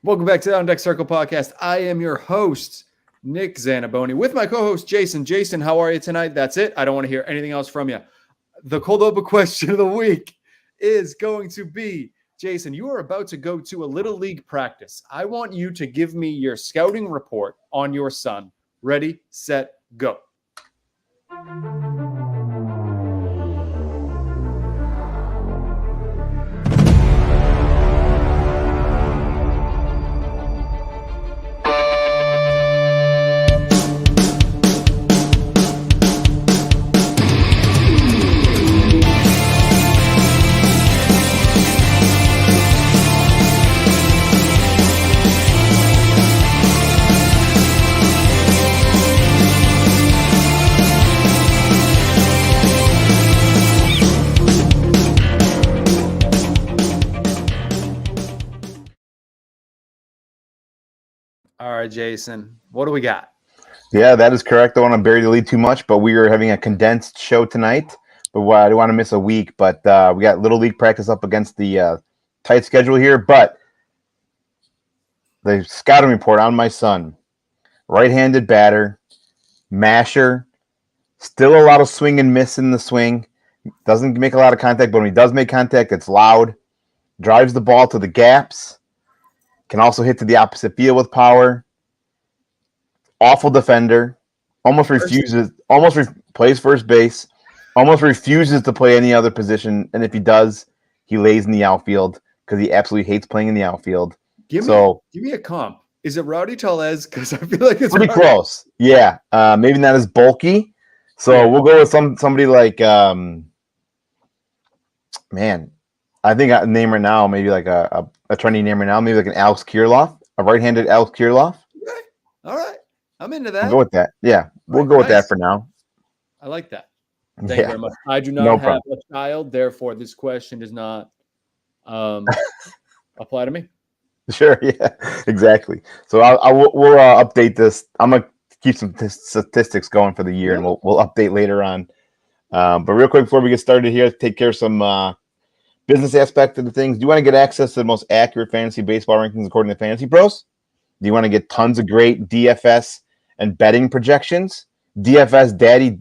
Welcome back to the On Deck Circle podcast. I am your host, Nick Zaniboni, with my co-host, Jason. Jason, how are you tonight? That's it. I don't want to hear anything else from you. The cold open question of the week is going to be, Jason, you are about to go to a Little League practice. I want you to give me your scouting report on your son. Ready, set, go. All right, Jason, what do we got? Yeah, that is correct. I don't want to bury the lead too much, but we are having a condensed show tonight. But I don't want to miss a week. But we got Little League practice up against the tight schedule here. But the scouting report on my son, right-handed batter, masher, still a lot of swing and miss in the swing. Doesn't make a lot of contact, but when he does make contact, it's loud. Drives the ball to the gaps. Can also hit to the opposite field with power. Awful defender. Plays first base. Almost refuses to play any other position. And if he does, he lays in the outfield because he absolutely hates playing in the outfield. Give me a comp. Is it Rowdy Tellez? Because I feel like it's pretty close. Yeah. Maybe not as bulky. So we'll go with somebody like I think a name right now, maybe like a trendy name right now, maybe like an Alex Kirilloff, a right-handed Alex Kirilloff. Okay. All right. I'm into that. We'll go with that. Yeah. We'll go with that for now. I like that. Thank you very much. I do not have a child, therefore this question does not apply to me. Sure. Yeah, exactly. So we'll update this. I'm going to keep some statistics going for the year, and we'll update later on. But real quick, before we get started here, take care of some business aspect of the things. Do you want to get access to the most accurate fantasy baseball rankings according to Fantasy Pros? Do you want to get tons of great DFS and betting projections? DFS Daddy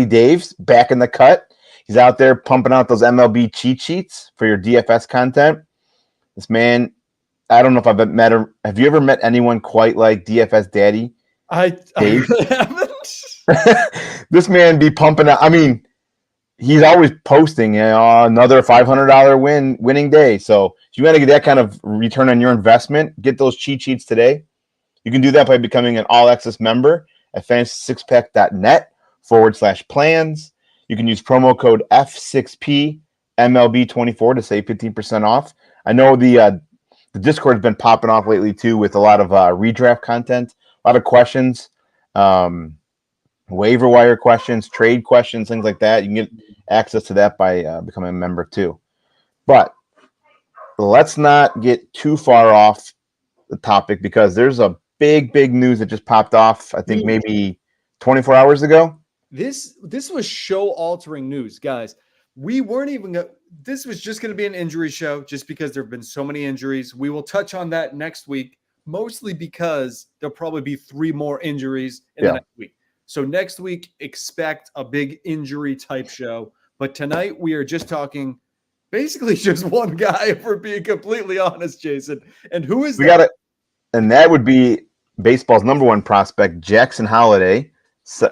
Dave's back in the cut. He's out there pumping out those MLB cheat sheets for your DFS content. This man, I don't know if I've met him. Have you ever met anyone quite like DFS Daddy? I really haven't. This man be pumping out. I mean, he's always posting another $500 winning day. So if you want to get that kind of return on your investment, get those cheat sheets today. You can do that by becoming an all-access member at fantasysixpack.net/plans. You can use promo code F6PMLB24 to save 15% off. I know the Discord has been popping off lately too with a lot of redraft content, a lot of questions, waiver wire questions, trade questions, things like that. You can get access to that by becoming a member too. But let's not get too far off the topic because there's a big news that just popped off, I think maybe 24 hours ago. This was show-altering news, guys. We weren't even this was just going to be an injury show just because there have been so many injuries. We will touch on that next week, mostly because there'll probably be 3 more injuries in the next week. So next week, expect a big injury type show. But tonight we are just talking basically just one guy, if we're being completely honest, Jason. And who is that? And that would be baseball's number 1 prospect, Jackson Holliday,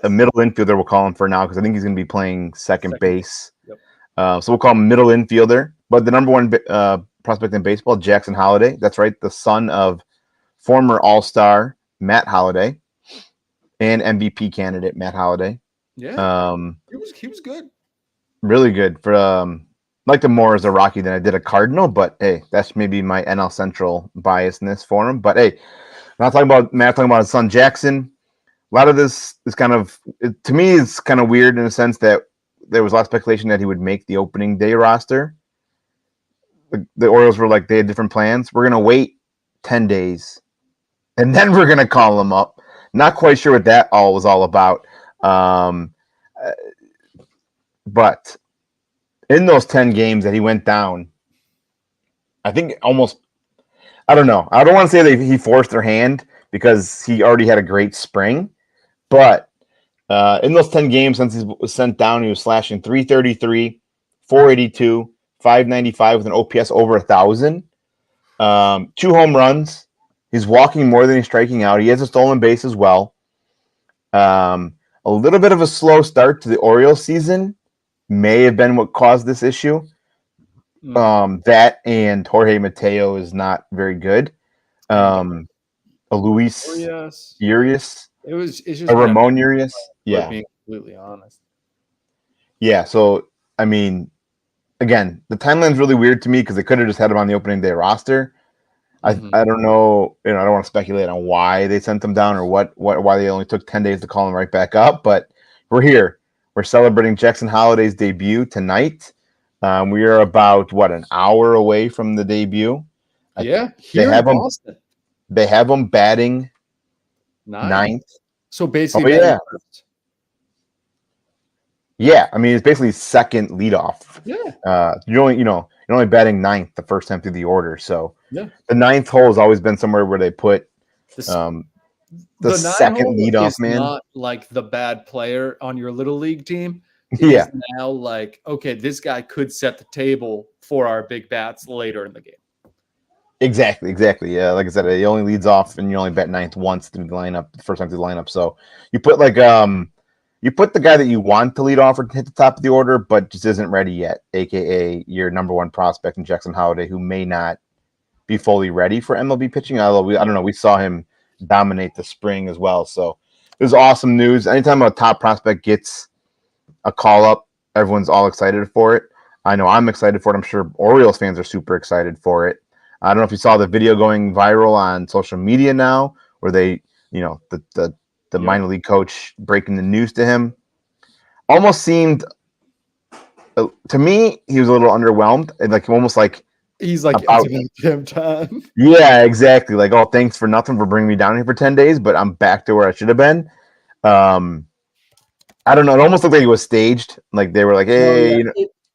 a middle infielder we'll call him for now because I think he's going to be playing second base. Yep. So we'll call him middle infielder. But the number 1 prospect in baseball, Jackson Holliday. That's right, the son of former All-Star Matt Holliday and MVP candidate Matt Holliday. Yeah, he was good. Really good. For liked him more as a Rocky than I did a Cardinal, but hey, that's maybe my NL Central biasness for him. But hey, I'm not talking about Matt, I'm talking about his son Jackson. A lot of this is kind of, to me, it's kind of weird in the sense that there was a lot of speculation that he would make the opening day roster. The Orioles were like, they had different plans. We're going to wait 10 days, and then we're going to call him up. Not quite sure what that all was all about. But in those 10 games that he went down, I think almost I don't know. I don't want to say that he forced their hand because he already had a great spring, but in those 10 games since he was sent down, he was slashing 333, 482, 595 with an OPS over 1,000. 2 home runs. He's walking more than he's striking out. He has a stolen base as well. A little bit of a slow start to the Orioles season may have been what caused this issue. That and Jorge Mateo is not very good. A Luis Urias. It's just a Ramon Urias. Yeah. Being completely honest. Yeah. So, I mean, again, the timeline's really weird to me because they could have just had him on the opening day roster. I don't know. I don't want to speculate on why they sent him down or why they only took 10 days to call him right back up. But we're here. We're celebrating Jackson Holliday's debut tonight. We are about an hour away from the debut. Yeah, here in Boston. They have him batting ninth. So basically, first. Yeah, I mean it's basically second leadoff. Yeah. You're only batting ninth the first time through the order. So yeah, the ninth hole has always been somewhere where they put the second leadoff man. Not like the bad player on your little league team. It is now like, okay, this guy could set the table for our big bats later in the game. Exactly. Yeah, like I said, he only leads off, and you only bat ninth once through the lineup, the first time through the lineup. So you put you put the guy that you want to lead off or hit the top of the order, but just isn't ready yet, aka your number one prospect in Jackson Holliday, who may not be fully ready for MLB pitching. Although I don't know, we saw him dominate the spring as well. So it was awesome news. Anytime a top prospect gets a call up, everyone's all excited for it. I know I'm excited for it. I'm sure Orioles fans are super excited for it. I don't know if you saw the video going viral on social media now, where they, the minor league coach breaking the news to him. Almost seemed, to me, he was a little underwhelmed, and almost like he's like, it's about damn time. Yeah, exactly. Like, oh, thanks for nothing for bringing me down here for 10 days, but I'm back to where I should have been. I don't know. It almost looked like it was staged. Like they were like, hey,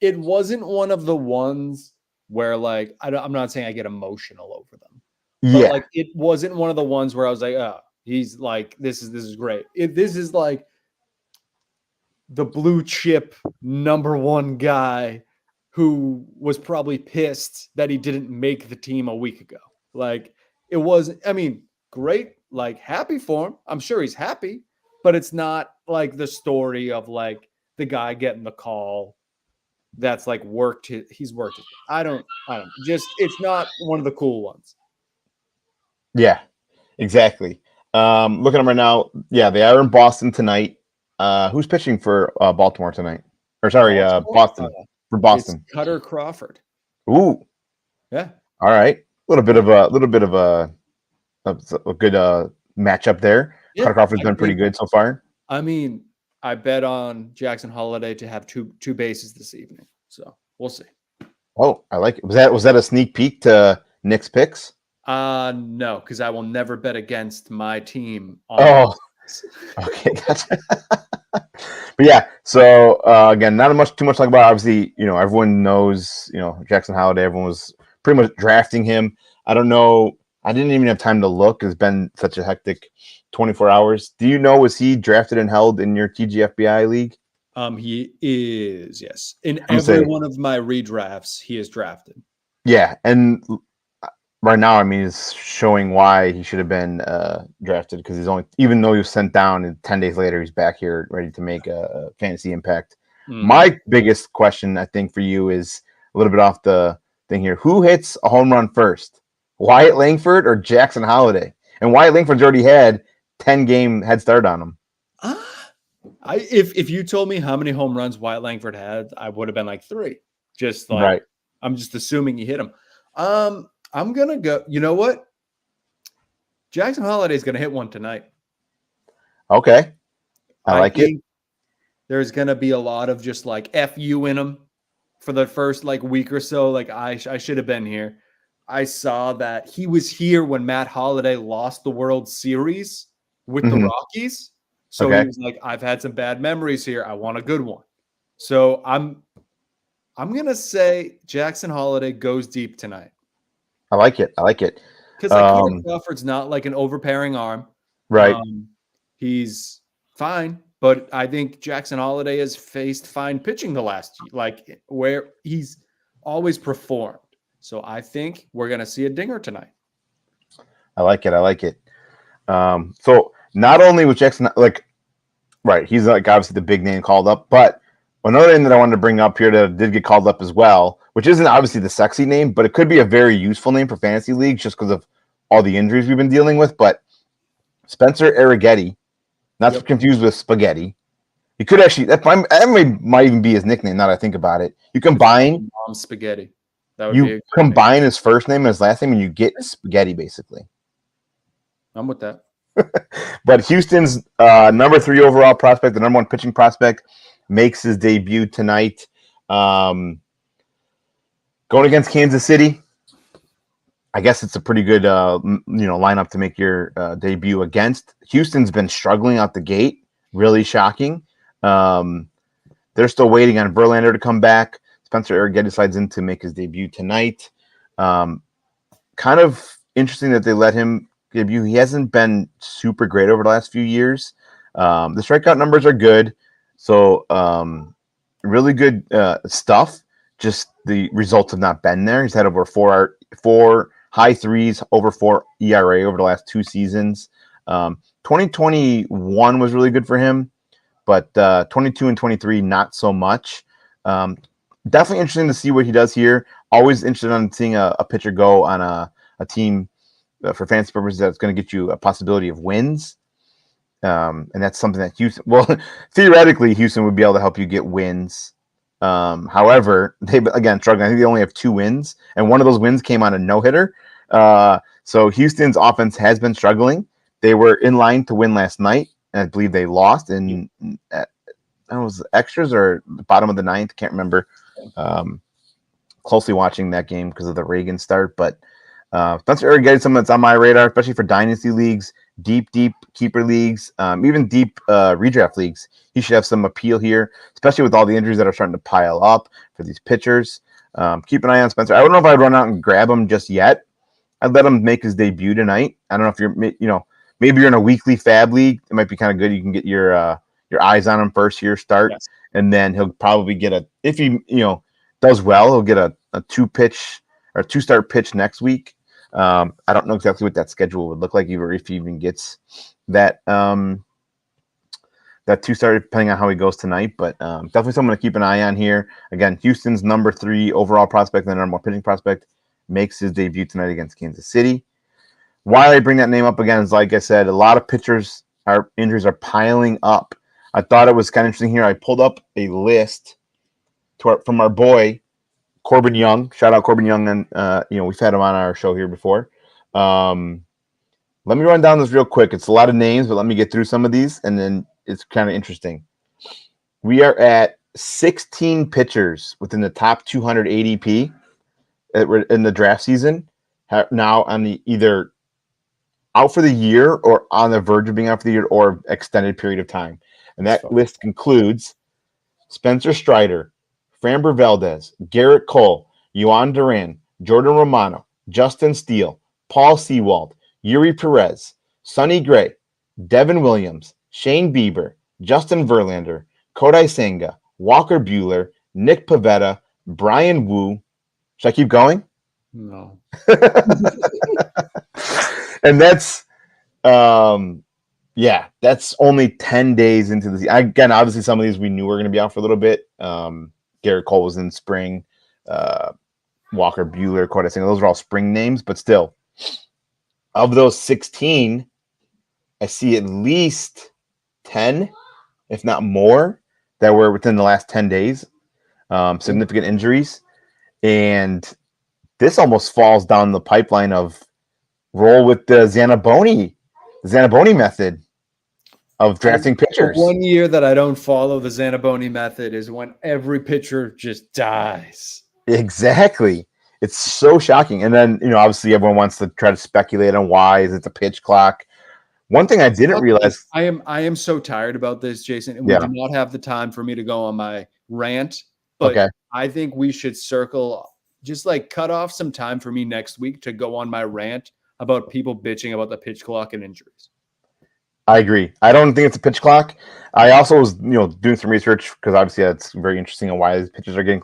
it wasn't one of the ones where like I'm not saying I get emotional over them. Yeah. But like it wasn't one of the ones where I was like, oh, he's like, this is great. This is like the blue chip number one guy who was probably pissed that he didn't make the team a week ago. Like it was, I mean, great, like happy for him. I'm sure he's happy, but it's not like the story of like the guy getting the call that's like he's worked it. I don't just, it's not one of the cool ones. Yeah, exactly. Looking at them right now. Yeah, they are in Boston tonight. Who's pitching for Baltimore tonight? Or sorry, Boston. For Boston. It's Cutter Crawford. Ooh. Yeah. All right. A little bit of a good matchup there. Yeah, Cutter Crawford's been pretty good so far. I mean, I bet on Jackson Holliday to have two bases this evening. So we'll see. Oh, I like it. Was that a sneak peek to Nick's picks? No, because I will never bet against my team. Okay, gotcha. But yeah, so again, not too much to talk about. Obviously, everyone knows, Jackson Holliday. Everyone was pretty much drafting him. I don't know. I didn't even have time to look. It's been such a hectic 24 hours. Do you know, was he drafted and held in your TGFBI league? He is, yes. In every one of my redrafts, he is drafted. Yeah, and right now, I mean, it's showing why he should have been drafted, because even though he was sent down, and 10 days later, he's back here ready to make a fantasy impact. My biggest question, I think, for you is a little bit off the thing here. Who hits a home run first? Wyatt Langford or Jackson Holliday? And Wyatt Langford's already had 10-game head start on him. If you told me how many home runs Wyatt Langford had, I would have been like 3. Just like, right. I'm just assuming he hit him. I'm going to go, you know what? Jackson Holliday is going to hit one tonight. Okay. I like it. There's going to be a lot of just like FU in him for the first like week or so. Like I should have been here. I saw that he was here when Matt Holliday lost the World Series with the Rockies. So he was like, I've had some bad memories here. I want a good one. So I'm going to say Jackson Holliday goes deep tonight. I like it. Because like Cody Bradford's not like an overpairing arm. Right. He's fine, but I think Jackson Holliday has faced fine pitching the last like where he's always performed. So I think we're gonna see a dinger tonight. I like it. So not only was Jackson like right, he's like obviously the big name called up, but another name that I wanted to bring up here that did get called up as well, which isn't obviously the sexy name, but it could be a very useful name for fantasy leagues just because of all the injuries we've been dealing with. But Spencer Arrighetti, not to confuse with spaghetti. He could actually that might even be his nickname. Now that I think about it, you combine Mom's spaghetti. That would be a combine his first name and his last name, and you get spaghetti basically. I'm with that. But Houston's number 3 overall prospect, the number 1 pitching prospect, makes his debut tonight. Going against Kansas City, I guess it's a pretty good lineup to make your debut against. Houston's been struggling out the gate, really shocking. They're still waiting on Verlander to come back. Spencer Arrighetti slides in to make his debut tonight. Kind of interesting that they let him debut. He hasn't been super great over the last few years. The strikeout numbers are good. So really good stuff. Just the results have not been there. He's had over four high threes, over 4 ERA over the last 2 seasons. 2021 was really good for him, but 22 and 23, not so much. Definitely interesting to see what he does here. Always interested in seeing a pitcher go on a team for fantasy purposes that's going to get you a possibility of wins. And that's something that theoretically, Houston would be able to help you get wins. However, they've again struggling. I think they only have 2 wins, and one of those wins came on a no-hitter. So Houston's offense has been struggling. They were in line to win last night, and I believe they lost in was extras or the bottom of the 9th. Can't remember. Closely watching that game because of the Reagan start, but Spencer Arrighetti, something that's on my radar, especially for dynasty leagues, deep keeper leagues, even deep redraft leagues. He should have some appeal here, especially with all the injuries that are starting to pile up for these pitchers. Keep an eye on Spencer. I don't know if I'd run out and grab him just yet. I'd let him make his debut tonight. I don't know if you're, maybe you're in a weekly fab league. It might be kind of good. You can get your eyes on him first year start, yes. And then he'll probably get if he does well, he'll get a 2-pitch or 2-start pitch next week. I don't know exactly what that schedule would look like, either if he even gets that 2-star, depending on how he goes tonight. But definitely someone to keep an eye on here. Again, Houston's number 3 overall prospect and number 1 pitching prospect makes his debut tonight against Kansas City. Why I bring that name up again is, like I said, a lot of pitchers, injuries are piling up. I thought it was kind of interesting here. I pulled up a list from our boy Corbin Young. Shout out Corbin Young, and we've had him on our show here before. Let me run down this real quick. It's a lot of names, but let me get through some of these, and then it's kind of interesting. We are at 16 pitchers within the top 200 ADP in the draft season now on the either out for the year or on the verge of being out for the year or extended period of time. And that list includes Spencer Strider, Framber Valdez, Garrett Cole, Yohan Duran, Jordan Romano, Justin Steele, Paul Sewald, Yuri Perez, Sonny Gray, Devin Williams, Shane Bieber, Justin Verlander, Kodai Senga, Walker Buehler, Nick Pivetta, Brian Wu. Should I keep going? No. And that's that's only 10 days into the season. Again, obviously some of these we knew were going to be out for a little bit. Garrett Cole was in spring. Walker Buehler, Kodai Senga, those are all spring names, but still, of those 16, I see at least 10, if not more, that were within the last 10 days. Significant injuries. And this almost falls down the pipeline of roll with the Zaniboni method of drafting pitchers. The 1 year that I don't follow the Zaniboni method is when every pitcher just dies. Exactly. It's so shocking. And then, obviously everyone wants to try to speculate on why. Is it the pitch clock? One thing I didn't realize. I am so tired about this, Jason, and we do not have the time for me to go on my rant. But okay. I think we should just cut off some time for me next week to go on my rant about people bitching about the pitch clock and injuries. I agree. I don't think it's a pitch clock. I also was, doing some research because obviously that's very interesting on why these pitchers are getting.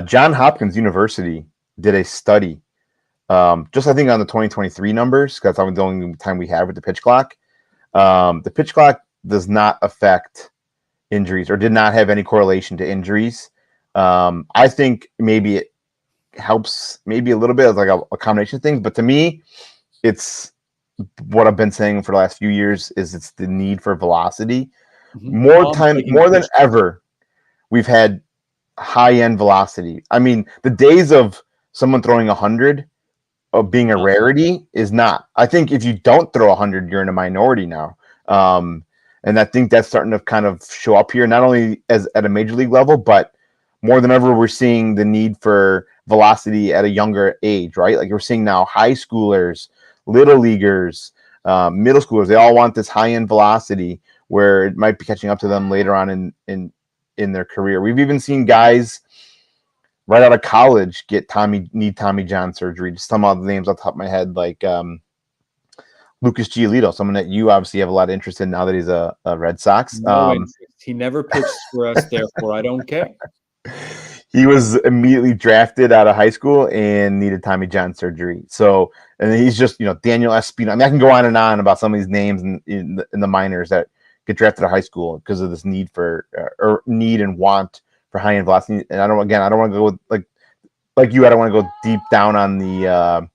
John Hopkins University did a study, just I think on the 2023 numbers, because that's the only time we have with the pitch clock. The pitch clock does not affect injuries or did not have any correlation to injuries. I think maybe it helps maybe a little bit of like a combination of things, but to me, it's what I've been saying for the last few years is it's the need for velocity. More than ever, we've had high-end velocity. I mean, the days of someone throwing 100 of being a rarity is not. I think if you don't throw 100, you're in a minority now. And I think that's starting to kind of show up here, not only as at a major league level, but more than ever, we're seeing the need for velocity at a younger age, right? Like we're seeing now high schoolers, little leaguers, middle schoolers, they all want this high-end velocity where it might be catching up to them later on in their career. We've even seen guys right out of college need Tommy John surgery. Just some of the names off the top of my head, like Lucas Giolito, someone that you obviously have a lot of interest in now that he's a Red Sox. No interest. He never pitched for us, therefore I don't care. He was immediately drafted out of high school and needed Tommy John surgery. So, and he's just, Daniel Espino. I mean, I can go on and on about some of these names in the minors that get drafted out of high school because of this need for or need and want for high end velocity. And I don't want to go like you. I don't want to go deep down on the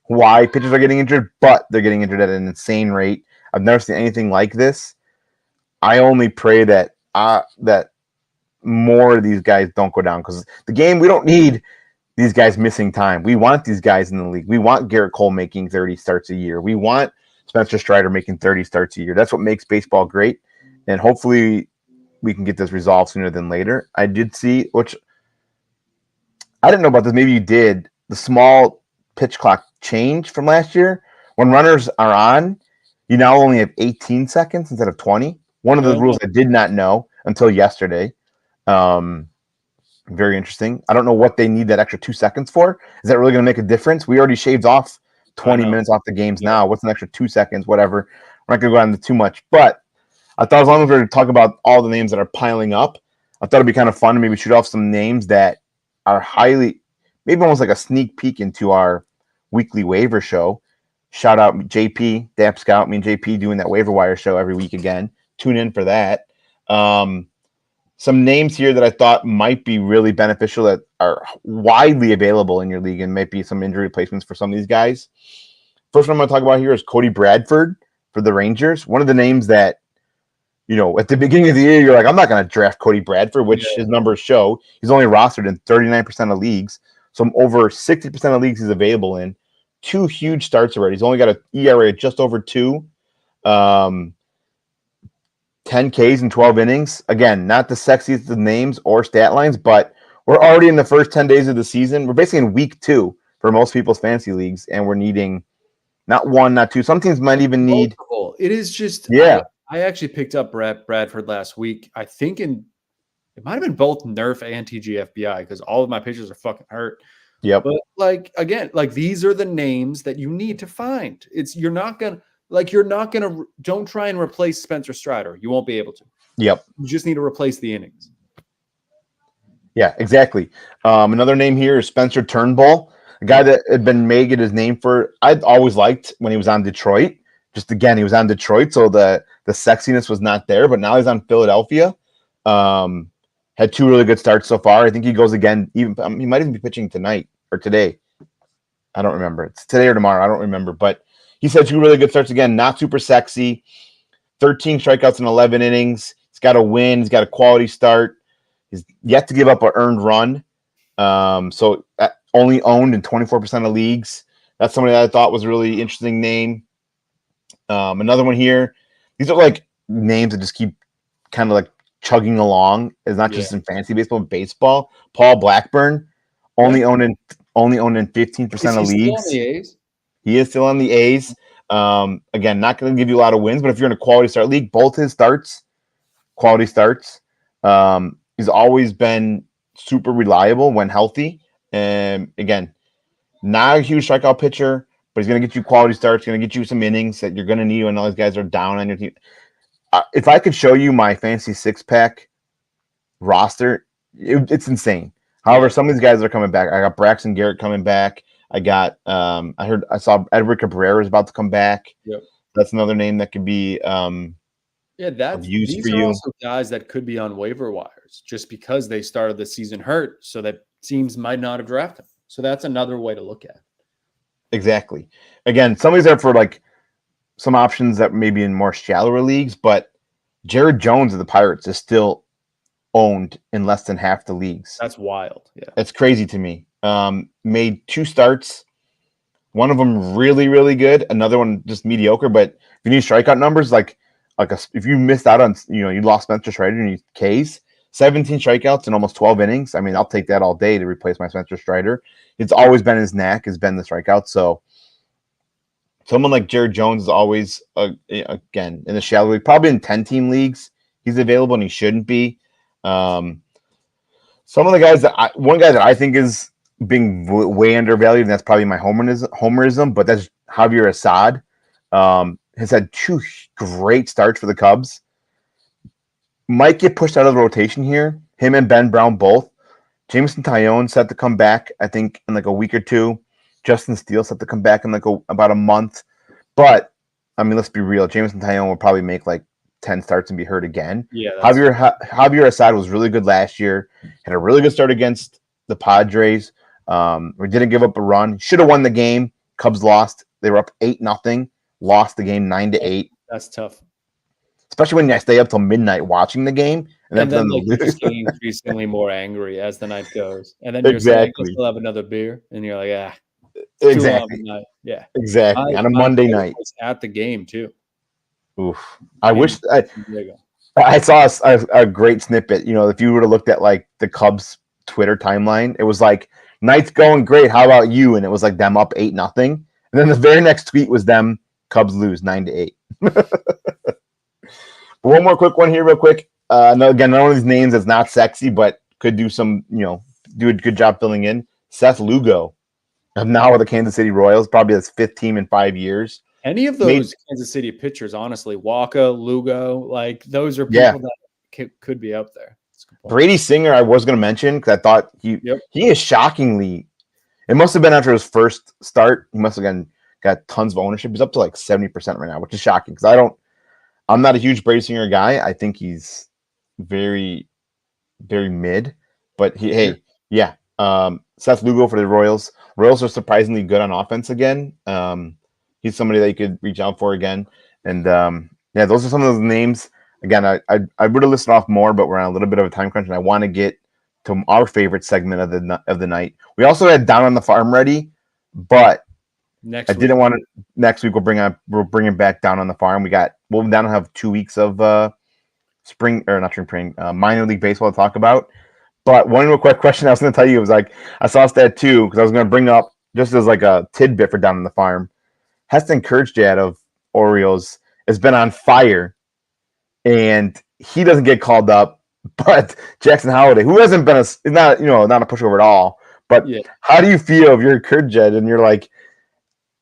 why pitchers are getting injured, but they're getting injured at an insane rate. I've never seen anything like this. I only pray that that more of these guys don't go down because the game, we don't need these guys missing time. We want these guys in the league. We want Garrett Cole making 30 starts a year. We want Spencer Strider making 30 starts a year. That's what makes baseball great. And hopefully we can get this resolved sooner than later. I did see, which I didn't know about this. Maybe you did, the small pitch clock change from last year. When runners are on, you now only have 18 seconds instead of 20. One of the rules I did not know until yesterday. Very interesting. I don't know what they need that extra 2 seconds for. Is that really going to make a difference? We already shaved off 20 minutes off the games now. What's an extra 2 seconds? Whatever. We're not going to go into too much. But I thought as long as we were talking about all the names that are piling up, I thought it'd be kind of fun to maybe shoot off some names that are highly, maybe almost like a sneak peek into our weekly waiver show. Shout out JP, Dap Scout. Me and JP doing that waiver wire show every week again. Tune in for that. Some names here that I thought might be really beneficial that are widely available in your league and might be some injury replacements for some of these guys. First one I'm going to talk about here is Cody Bradford for the Rangers. One of the names that, at the beginning of the year, you're like, I'm not going to draft Cody Bradford, which his numbers show. He's only rostered in 39% of leagues. So over 60% of leagues he's available in. 2 huge starts already. He's only got an ERA of just over 2. 10 Ks in 12 innings. Again, not the sexiest of names or stat lines, but we're already in the first 10 days of the season. We're basically in week 2 for most people's fantasy leagues, and we're needing not 1, not 2. Some teams might even need multiple. It is just I actually picked up Bradford last week. I think it might have been both Nerf and TGFBI because all of my pitchers are fucking hurt. Yep. But these are the names that you need to find. Don't try and replace Spencer Strider. You won't be able to. Yep. You just need to replace the innings. Yeah, exactly. Another name here is Spencer Turnbull, a guy that had been making his name for, I'd always liked when he was on Detroit. Just again, he was on Detroit, so the sexiness was not there, but now he's on Philadelphia. Had 2 really good starts so far. I think he goes again. He might even be pitching tonight or today. I don't remember. It's today or tomorrow. I don't remember, but he's had 2 really good starts again. Not super sexy. 13 strikeouts in 11 innings. He's got a win. He's got a quality start. He's yet to give up an earned run. So only owned in 24% of leagues. That's somebody that I thought was a really interesting name. Another one here. These are like names that just keep kind of like chugging along. It's not just in fantasy baseball, but baseball. Paul Blackburn, only owned in 15% of leagues. He is still on the A's. Again, not going to give you a lot of wins, but if you're in a quality start league, both his starts, quality starts. He's always been super reliable when healthy. And again, not a huge strikeout pitcher, but he's going to get you quality starts, going to get you some innings that you're going to need when all these guys are down on your team. If I could show you my fantasy 6-pack roster, it's insane. However, some of these guys are coming back. I got Braxton Garrett coming back. I got I saw Edward Cabrera is about to come back. Yep. That's another name that could be these are also guys that could be on waiver wires just because they started the season hurt, so that teams might not have drafted them. So that's another way to look at it. Exactly. Again, some of these are for like some options that may be in more shallower leagues, but Jared Jones of the Pirates is still owned in less than half the leagues. That's wild. Yeah. That's crazy to me. Made 2 starts. One of them really, really good. Another one just mediocre. But if you need strikeout numbers, if you missed out on, you lost Spencer Strider and you Ks, 17 strikeouts in almost 12 innings. I mean, I'll take that all day to replace my Spencer Strider. It's always been his knack, has been the strikeout. So someone like Jared Jones is always, again, in the shallow league, probably in 10-team leagues, he's available and he shouldn't be. Some of the guys one guy that I think is being way undervalued, and that's probably my homerism, but that's Javier Assad. Has had 2 great starts for the Cubs. Might get pushed out of the rotation here. Him and Ben Brown both. Jameson Taillon set to come back, I think, in like a week or 2. Justin Steele set to come back in like about a month. But, I mean, let's be real. Jameson Taillon will probably make like 10 starts and be hurt again. Yeah, Javier Assad was really good last year. Had a really good start against the Padres. We didn't give up a run. Should have won the game. Cubs lost. They were up 8-0. Lost the game 9-8. That's tough. Especially when I stay up till midnight watching the game. And then you're just getting increasingly more angry as the night goes. And then you're saying, I still have another beer. And you're like, exactly. Yeah. Exactly. On a Monday night. Was at the game, too. Oof. I saw a great snippet. If you would have looked at like the Cubs Twitter timeline, it was like, night's going great. How about you? And it was like them up 8-0. And then the very next tweet was them, Cubs lose 9-8. But one more quick one here, real quick. Again, none of these names is not sexy, but could do some, do a good job filling in. Seth Lugo, now with the Kansas City Royals, probably his 5th team in 5 years. Any of those Kansas City pitchers, honestly, Walker, Lugo, like those are people that could be up there. Brady Singer, I was going to mention because I thought he is shockingly. It must have been after his first start. He must have got tons of ownership. He's up to like 70% right now, which is shocking because I'm not a huge Brady Singer guy. I think he's very, very mid. But Seth Lugo for the Royals. Royals are surprisingly good on offense again. He's somebody that you could reach out for again. And those are some of those names. Again, I would have listed off more, but we're on a little bit of a time crunch, and I want to get to our favorite segment of the night. We also had Down on the Farm ready, but next week we'll bring back Down on the Farm. We'll now have 2 weeks of minor league baseball to talk about. But one real quick question I was going to tell you was like I saw stat too because I was going to bring up just as like a tidbit for Down on the Farm. Heston Kjerstad of Orioles has been on fire, and he doesn't get called up. But Jackson Holliday, who hasn't been not a pushover at all, but how do you feel if you're Kjerstad and you're like,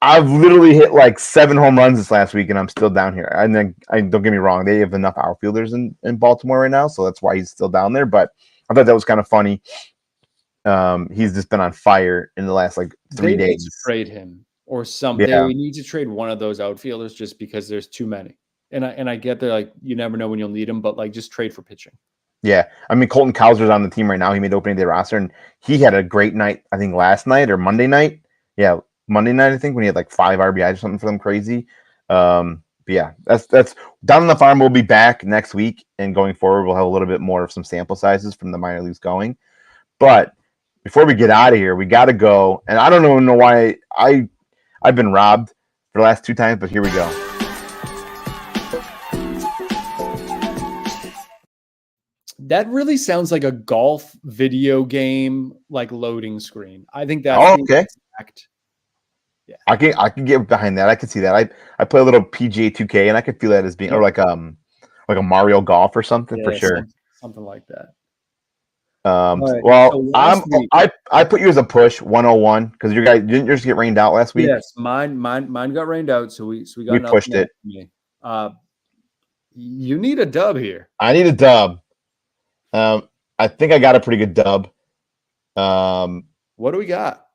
I've literally hit like 7 home runs this last week and I'm still down here? And then don't get me wrong, they have enough outfielders in Baltimore right now, so that's why he's still down there. But I thought that was kind of funny. He's just been on fire in the last like 3 days. They need to trade him or something. Yeah. We need to trade one of those outfielders just because there's too many. And I get they're like, you never know when you'll need them, but like just trade for pitching. Yeah. I mean, Colton Cowser's on the team right now. He made the opening day roster, and he had a great night, I think, last night or Monday night. Yeah, Monday night, I think, when he had like 5 RBIs or something for them crazy. But yeah, that's Down on the Farm. We'll be back next week, and going forward, we'll have a little bit more of some sample sizes from the minor leagues going. But before we get out of here, we got to go. And I don't even know why I've been robbed for the last 2 times, but here we go. That really sounds like a golf video game, like loading screen. I think that's okay. Exact. Yeah, I can get behind that. I can see that. I play a little PGA 2K, and I could feel that as being or like a Mario Golf or something for sure. Something like that. right, Well, so last week, I put you as a push 101 because your guy didn't yours get rained out last week. yes, mine got rained out, so we got We nothing pushed there it. for me. You need a dub here. I need a dub. I think I got a pretty good dub. What do we got?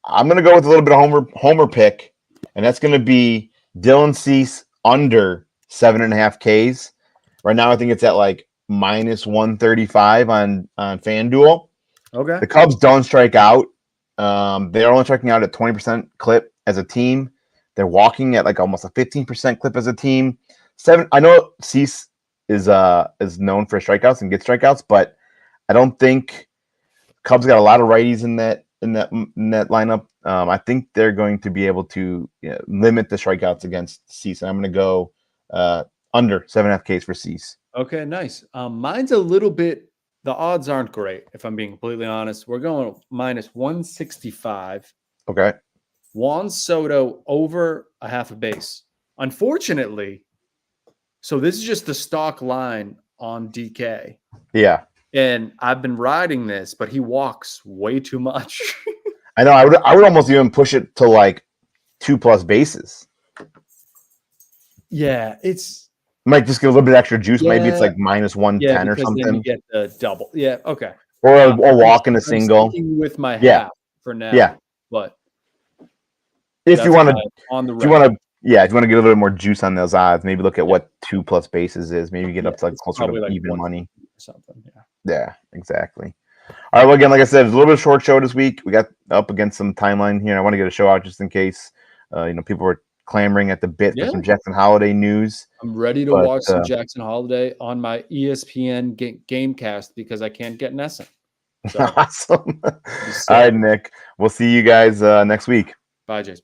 I'm gonna go with a little bit of homer pick, and that's gonna be Dylan Cease under 7.5 Ks. Right now, I think it's at like minus 135 on FanDuel. Okay. The Cubs don't strike out. They're only striking out at 20% clip as a team. They're walking at like almost a 15% clip as a team. I know Cease is known for strikeouts and gets strikeouts, but I don't think Cubs got a lot of righties in that lineup. I think they're going to be able to limit the strikeouts against Cease. And I'm going to go under 7.5 Ks for Cease. Okay, nice. Mine's a little bit. The odds aren't great, if I'm being completely honest. We're going minus 165. Okay. Juan Soto over a half a base. Unfortunately, so this is just the stock line on DK. Yeah. And I've been riding this, but he walks way too much. I know. I would almost even push it to like 2+ bases. Yeah, it's might just get a little bit extra juice. Yeah. Maybe it's like minus 110 or something. Then you get the double. Yeah. Okay. Or a walk in a single. With my half for now. Yeah. But if you want to, if you want to get a little bit more juice on those odds, maybe look at what 2+ bases is. Maybe get up to like closer to like even money. Or something. Yeah. Yeah, exactly. All right. Well, again, like I said, it's a little bit of a short show this week. We got up against some timeline here. I want to get a show out just in case, people were clamoring at the bit for some Jackson Holliday news. I'm ready to watch some Jackson Holliday on my ESPN Gamecast because I can't get Nesson. So, awesome. All right, Nick. We'll see you guys next week. Bye, Jason.